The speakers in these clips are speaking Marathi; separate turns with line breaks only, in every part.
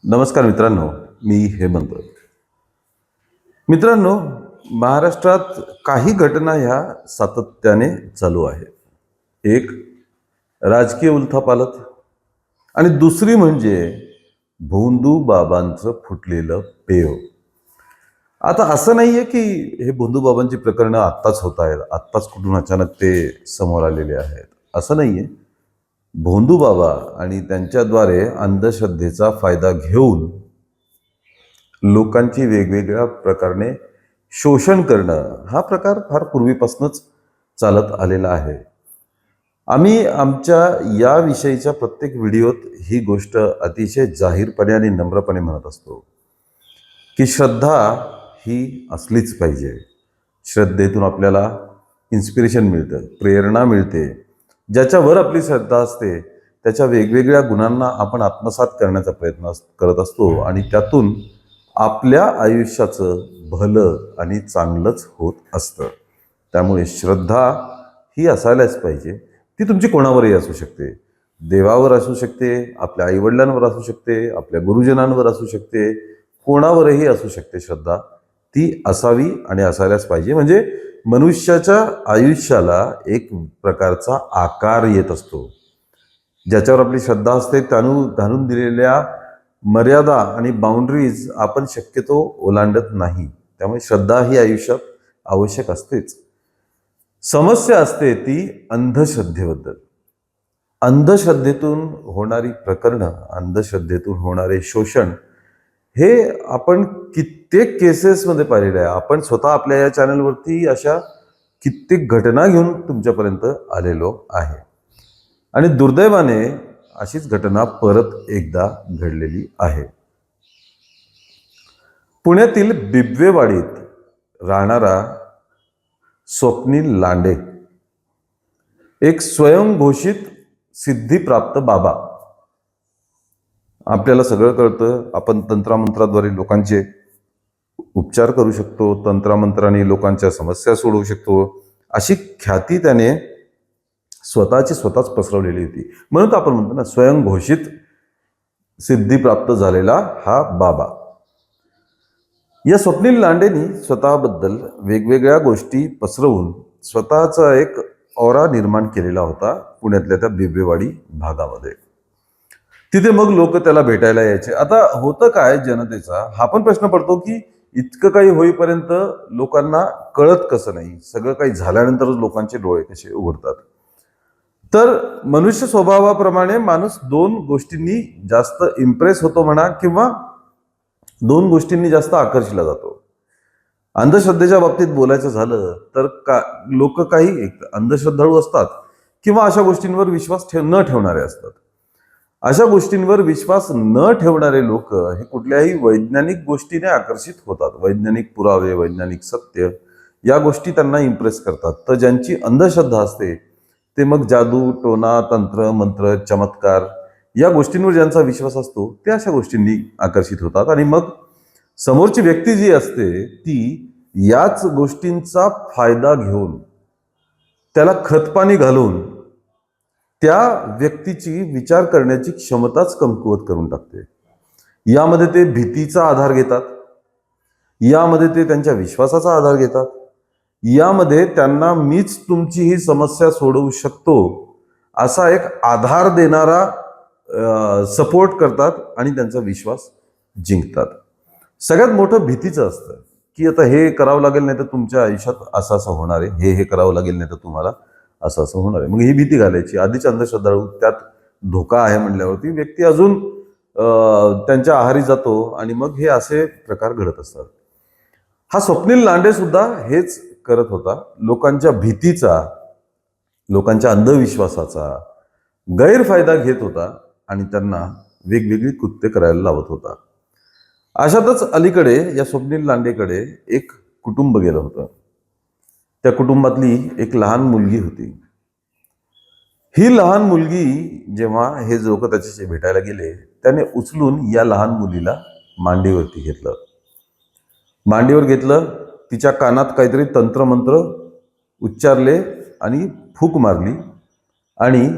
नमस्कार मित्रांनो, मी हेमंत. मित्रांनो, महाराष्ट्रात काही घटना ह्या सातत्याने चालू आहेत. एक राजकीय उलथापालथ आणि दुसरी म्हणजे भोंदू बाबांचं फुटलेलं पेव. आता असं नाहीये की हे भोंदू बाबांची प्रकरणं आत्ताच होत आहेत, आत्ताच कुठून अचानक ते समोर आलेले आहेत, असं नाहीये. भोंदू बाबा आणि त्यांच्याद्वारे अंधश्रद्धेचा फायदा घेऊन लोकांची वेगवेगळ्या प्रकारे शोषण करणं हा प्रकार फार पूर्वीपासूनच चालत आलेला आहे. आम्ही आमच्या याविषयीच्या प्रत्येक व्हिडिओत ही गोष्ट अतिशय जाहीरपणे आणि नम्रपणे म्हणत असतो की श्रद्धा ही असलीच पाहिजे. श्रद्धेतून आपल्याला इन्स्पिरेशन मिळतं, प्रेरणा मिळते. ज्याच्यावर आपली श्रद्धा असते त्याच्या वेगवेगळ्या गुणांना आपण आत्मसात करण्याचा प्रयत्न करत असतो आणि त्यातून आपल्या आयुष्याचं भलं आणि चांगलंच होत असतं. त्यामुळे श्रद्धा ही असायलाच पाहिजे. ती तुमची कोणावरही असू शकते, देवावर असू शकते, आपल्या आईवडिलांवर असू शकते, आपल्या गुरुजनांवर असू शकते, कोणावरही असू शकते. श्रद्धा ती असावी आणि असायलाच पाहिजे. म्हणजे मनुष्याच्या आयुष्याला एक प्रकारचा आकार येत असतो. ज्याच्यावर आपली श्रद्धा असते त्यानं घालून दिलेल्या मर्यादा आणि बाउंड्रीज आपण शक्यतो ओलांडत नाही. त्यामुळे श्रद्धा ही आयुष्यात आवश्यक असतेच. समस्या असते ती अंधश्रद्धेबद्दल. अंधश्रद्धेतून होणारी प्रकरणं, अंधश्रद्धेतून होणारे शोषण हे आपण कित्येक केसेसमध्ये पाहिलेलं आहे. आपण स्वतः आपल्या या चॅनलवरती अशा कित्येक घटना घेऊन तुमच्यापर्यंत आलेलो आहे. आणि दुर्दैवाने अशीच घटना परत एकदा घडलेली आहे. पुण्यातील बिबवेवाडीत राहणारा स्वप्नील लांडे, एक स्वयंघोषित सिद्धिप्राप्त बाबा. आपल्याला सगळं कळतं, आपण तंत्रामंत्राद्वारे लोकांचे उपचार करू शकतो, तंत्रामंत्राने लोकांच्या समस्या सोडवू शकतो, अशी ख्याती त्याने स्वतःच पसरवलेली होती. म्हणून आपण म्हणतो ना, स्वयंघोषित सिद्धिप्राप्त झालेला हा बाबा. या स्वप्नील लांडेंनी स्वतःबद्दल वेगवेगळ्या गोष्टी पसरवून स्वतःचा एक ऑरा निर्माण केलेला होता पुण्यातल्या त्या बिबवेवाडी भागामध्ये. तिथे मग लोक त्याला भेटायला यायचे. आता होतं काय जनतेचा हा पण प्रश्न पडतो की इतकं काही होईपर्यंत लोकांना कळत कसं नाही, सगळं काही झाल्यानंतरच लोकांचे डोळे कसे उघडतात. तर मनुष्य स्वभावाप्रमाणे माणूस दोन गोष्टींनी जास्त इम्प्रेस होतो म्हणा, किंवा दोन गोष्टींनी जास्त आकर्षिला जातो. अंधश्रद्धेच्या बाबतीत बोलायचं झालं तर लोक काही अंधश्रद्धाळू असतात किंवा अशा गोष्टींवर विश्वास न ठेवणारे असतात. अशा गोष्टींवर विश्वास न ठेवणारे लोक हे कुठल्याही वैज्ञानिक गोष्टीने आकर्षित होतात. वैज्ञानिक पुरावे, वैज्ञानिक सत्य या गोष्टी त्यांना इम्प्रेस करतात. तर ज्यांची अंधश्रद्धा असते ते मग जादू, टोना, तंत्र, मंत्र, चमत्कार या गोष्टींवर ज्यांचा विश्वास असतो ते अशा गोष्टींनी आकर्षित होतात. आणि मग समोरची व्यक्ती जी असते ती याच गोष्टींचा फायदा घेऊन, त्याला खतपाणी घालून त्या व्यक्तीची विचार करण्याची क्षमताच कमकुवत करून टाकते. यामध्ये ते भीतीचा आधार घेतात, यामध्ये ते त्यांच्या विश्वासाचा आधार घेतात, यामध्ये त्यांना मीच तुमची ही समस्या सोडवू शकतो असा एक आधार देणारा सपोर्ट करतात आणि त्यांचा विश्वास जिंकतात. सगळ्यात मोठं भीतीचं असतं की आता हे करावं लागेल नाही तर तुमच्या आयुष्यात असं असं होणार आहे, हे करावं लागेल नाही तर तुम्हाला असं असं होणार आहे. मग ही भीती घालायची. आधीच अंधश्रद्धाळू, त्यात धोका आहे म्हणल्यावरती व्यक्ती अजून त्यांच्या आहारी जातो आणि मग हे असे प्रकार घडत असतात. हा स्वप्नील लांडे सुद्धा हेच करत होता. लोकांच्या भीतीचा, लोकांच्या अंधविश्वासाचा गैरफायदा घेत होता आणि त्यांना वेगवेगळी कृत्य करायला लावत होता. अशातच अलीकडे या स्वप्नील लांडेकडे एक कुटुंब गेलं होतं. त्या कुटुंबातली एक लहान मुलगी होती. ही लहान मुलगी जेव्हा हे लोक त्याच्याशी भेटायला गेले, त्याने उचलून या लहान मुलीला मांडीवरती घेतलं. मांडीवर घेतलं, तिच्या कानात काहीतरी तंत्रमंत्र उच्चारले आणि फूक मारली आणि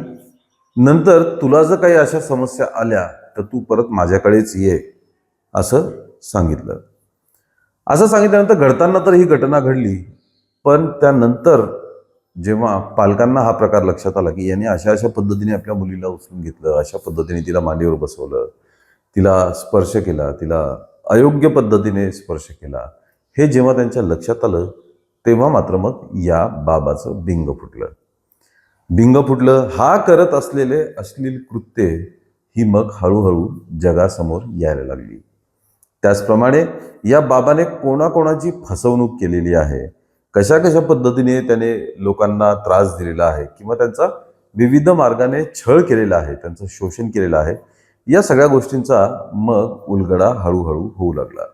नंतर तुला जर काही अशा समस्या आल्या तर तू परत माझ्याकडेच ये असं सांगितलं. असं सांगितल्यानंतर घडताना तर ही घटना घडली, पण त्यानंतर जेव्हा पालकांना हा प्रकार लक्षात आला की याने अशा अशा पद्धतीने आपल्या मुलीला उचलून घेतलं, अशा पद्धतीने तिला मांडीवर बसवलं, तिला स्पर्श केला, तिला अयोग्य पद्धतीने स्पर्श केला, हे जेव्हा त्यांच्या लक्षात आलं तेव्हा मात्र मग या बाबाचं बिंग फुटलं. बिंग फुटलं. हा करत असलेले अश्लील कृत्ये ही मग हळूहळू जगासमोर यायला लागली. त्याचप्रमाणे या बाबाने कोणाकोणाची फसवणूक केलेली आहे, कशा कशा पद्धतीने त्याने लोकांना त्रास दिलेला आहे किंवा त्यांचा विविध मार्गाने छळ केलेला आहे, त्यांचं शोषण केलेलं आहे, या सगळ्या गोष्टींचा मग उलगडा हळूहळू होऊ लागला.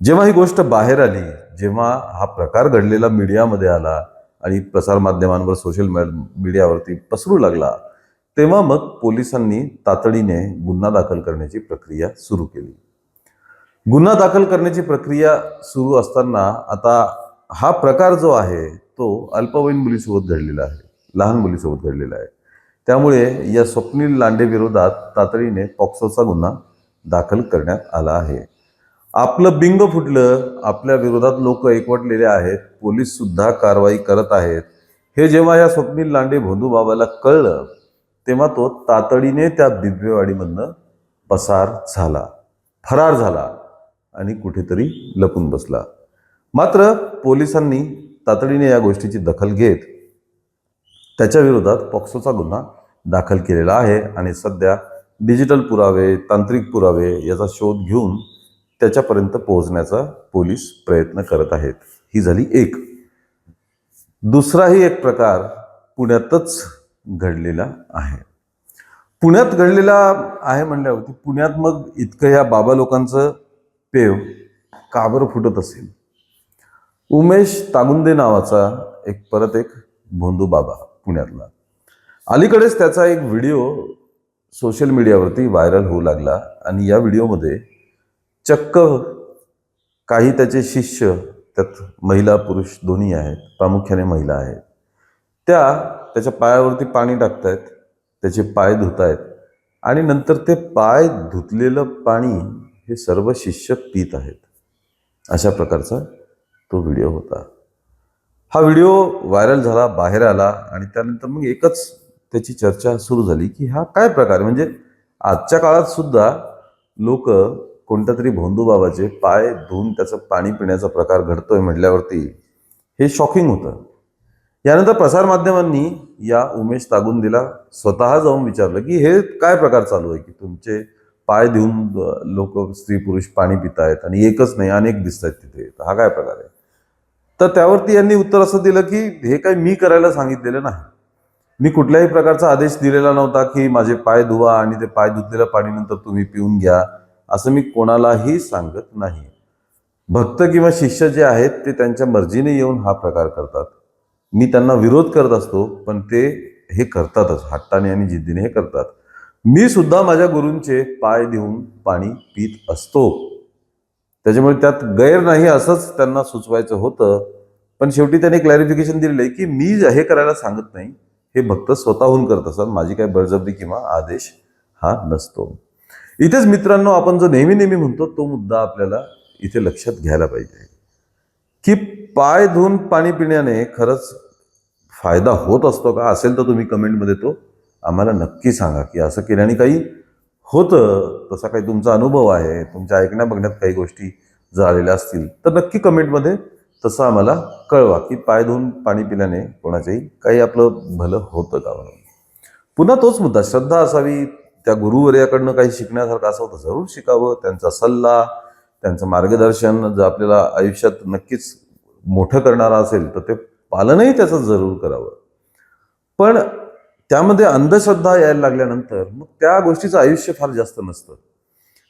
जेव्हा ही गोष्ट बाहेर आली, जेव्हा हा प्रकार घडलेला मीडियामध्ये आला आणि प्रसारमाध्यमांवर सोशल मीडियावरती पसरू लागला, तेव्हा मग पोलिसांनी तातडीने गुन्हा दाखल करण्याची प्रक्रिया सुरू केली. गुन्हा दाखल करण्याची प्रक्रिया सुरू असताना आता हा प्रकार जो आहे तो अल्पवयीन मुलीसोबत घडलेला आहे, लहान मुलीसोबत घडलेला आहे. त्यामुळे या स्वप्नील लांडे विरोधात तातडीने पॉक्सोचा गुन्हा दाखल करण्यात आला आहे. आपलं बिंग फुटलं, आपल्या विरोधात लोक एकवटलेले आहेत, पोलीस सुद्धा कारवाई करत आहेत, हे जेव्हा या स्वप्नील लांडे भोंदूबाबाला कळलं तेव्हा तो तातडीने त्या बिबवेवाडीमधनं पसार झाला, फरार झाला आणि कुठेतरी लपून बसला. मात्र पोलिसांनी तातडीने या गोष्टीची दखल घेत त्याच्या विरोधात पॉक्सोचा गुन्हा दाखल केलेला आहे आणि सध्या डिजिटल पुरावे, तांत्रिक पुरावे याचा शोध घेऊन त्याच्यापर्यंत पोहोचण्याचा पोलीस प्रयत्न करत आहेत. ही झाली एक. दुसराही एक प्रकार पुण्यातच घडलेला आहे. पुण्यात घडलेला आहे म्हणल्यावरती पुण्यात मग इतकं या बाबा लोकांचं पेव का बरं फुटत असेल? उमेश तागुंदे नावाचा परत एक भोंदू बाबा पुण्यातला, अलीकडेच त्याचा एक व्हिडिओ सोशल मीडियावरती व्हायरल होऊ लागला आणि या व्हिडिओमध्ये चक्क काही त्याचे शिष्य, त्यात महिला पुरुष दोन्ही आहेत, प्रामुख्याने महिला आहेत, त्याच्या पायावरती पाणी टाकतायत, त्याचे पाय धुतायत आणि नंतर ते पाय धुतलेलं पाणी हे सर्व शिष्य पित आहेत. अशा प्रकारचा तो व्हिडिओ होता. हा व्हिडिओ व्हायरल झाला, बाहेर आला आणि त्यानंतर मग एकच त्याची चर्चा सुरू झाली की हा काय प्रकार, म्हणजे आजच्या काळात सुद्धा लोक कोणत्या तरी भोंदू बाबाचे पाय धुवून त्याचं पाणी पिण्याचा प्रकार घडतोय म्हटल्यावरती हे शॉकिंग होतं. यानंतर प्रसारमाध्यमांनी या उमेश तागुंदेला स्वतः जाऊन विचारलं की हे काय प्रकार चालू आहे की तुमचे पाय धुवून लोक, स्त्री पुरुष पाणी पित आहेत आणि एकच नाही अनेक दिसत आहेत तिथे, हा काय प्रकार आहे? तर त्यावरती यांनी उत्तर असं दिलं की हे काय मी करायला सांगितलेलं नाही, मी कुठल्याही प्रकारचा आदेश दिलेला नव्हता की माझे पाय धुवा आणि ते पाय धुतलेल्या पाणीनंतर तुम्ही पिऊन घ्या, असं मी कोणालाही सांगत नाही. भक्त किंवा शिष्य जे आहेत ते त्यांच्या मर्जीने येऊन हा प्रकार करतात, मी त्यांना विरोध करत असतो, पण ते हे करतातच, हट्टाने आणि जिद्दीने हे करतात. मी सुद्धा माझ्या गुरूंचे पाय धुवून पाणी पित असतो, त्याच्यामुळे त्यात गैर नाही असंच त्यांना सुचवायचं होतं. पण शेवटी त्यांनी क्लॅरिफिकेशन दिलेलं आहे की मी हे करायला सांगत नाही, हे भक्त स्वतःहून करत असतात, माझी काही बळजबरी किंवा आदेश हा नसतो. इथेच मित्रांनो आपण जो नेहमी नेहमी म्हणतो तो मुद्दा आपल्याला इथे लक्षात घ्यायला पाहिजे की पाय धुवून पाणी पिण्याने खरंच फायदा होत असतो का? असेल तर तुम्ही कमेंटमध्ये तो आम्हाला नक्की सांगा की असं केल्याने काही होतं, तसा काही तुमचा अनुभव आहे, तुमच्या ऐकण्या बघण्यात काही गोष्टी झालेल्या असतील तर नक्की कमेंटमध्ये तसं आम्हाला कळवा की पाय धुवून पाणी पिल्याने कोणाच्याही काही आपलं भलं होतं का म्हणून. पुन्हा तोच मुद्दा, श्रद्धा असावी, त्या गुरुवर्याकडनं काही शिकण्यासारखं असं होतं जरूर शिकावं, त्यांचा सल्ला, त्यांचं मार्गदर्शन जर आपल्याला आयुष्यात नक्कीच मोठं करणारा असेल तर ते पालनही त्याचं जरूर करावं. पण त्यामध्ये अंधश्रद्धा यायला लागल्यानंतर मग त्या गोष्टीचं आयुष्य फार जास्त नसतं,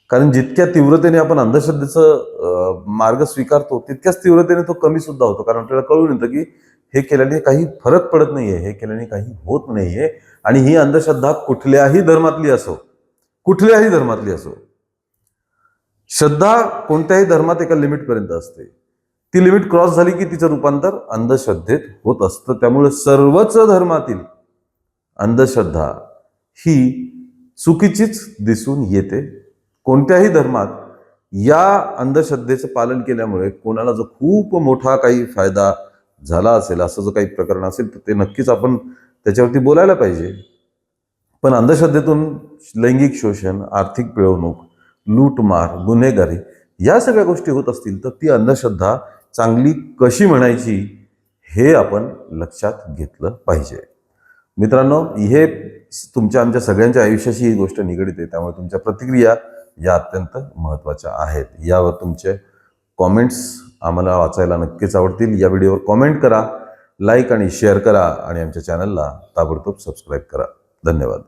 कारण जितक्या तीव्रतेने आपण अंधश्रद्धेचं मार्ग स्वीकारतो तितक्याच तीव्रतेने तो कमी सुद्धा होतो, कारण आपल्याला कळून येतं की हे केल्याने काही फरक पडत नाहीये, हे केल्याने काही होत नाहीये. आणि ही अंधश्रद्धा कुठल्याही धर्मातली असो, कुठल्याही धर्मातली असो, श्रद्धा कोणत्याही धर्मात एका लिमिटपर्यंत असते, ती लिमिट क्रॉस झाली की तिचं रूपांतर अंधश्रद्धेत होत असतं. त्यामुळे सर्वच धर्मातील अंधश्रद्धा ही चुकीचीच दिसून येते. कोणत्याही धर्मात या अंधश्रद्धेचं पालन केल्यामुळे कोणाला जर खूप मोठा काही फायदा झाला असेल, असं जर काही प्रकरण असेल तर ते नक्कीच आपण त्याच्यावरती बोलायला पाहिजे. पण अंधश्रद्धेतून लैंगिक शोषण, आर्थिक पिळवणूक, लूटमार, गुन्हेगारी या सगळ्या गोष्टी होत असतील तर ती अंधश्रद्धा चांगली कशी म्हणायची हे आपण लक्षात घेतलं पाहिजे. मित्रांनो, हे तुमच्या आमच्या सगळ्यांच्या आयुष्याशी ही गोष्ट निगडीत आहे, त्यामुळे तुमच्या प्रतिक्रिया या अत्यंत महत्त्वाच्या आहेत. यावर तुमचे कॉमेंट्स आम्हाला वाचायला नक्कीच आवडतील. या व्हिडिओवर कॉमेंट करा, लाईक आणि शेअर करा आणि आमच्या चॅनलला ताबडतोब सबस्क्राईब करा. धन्यवाद.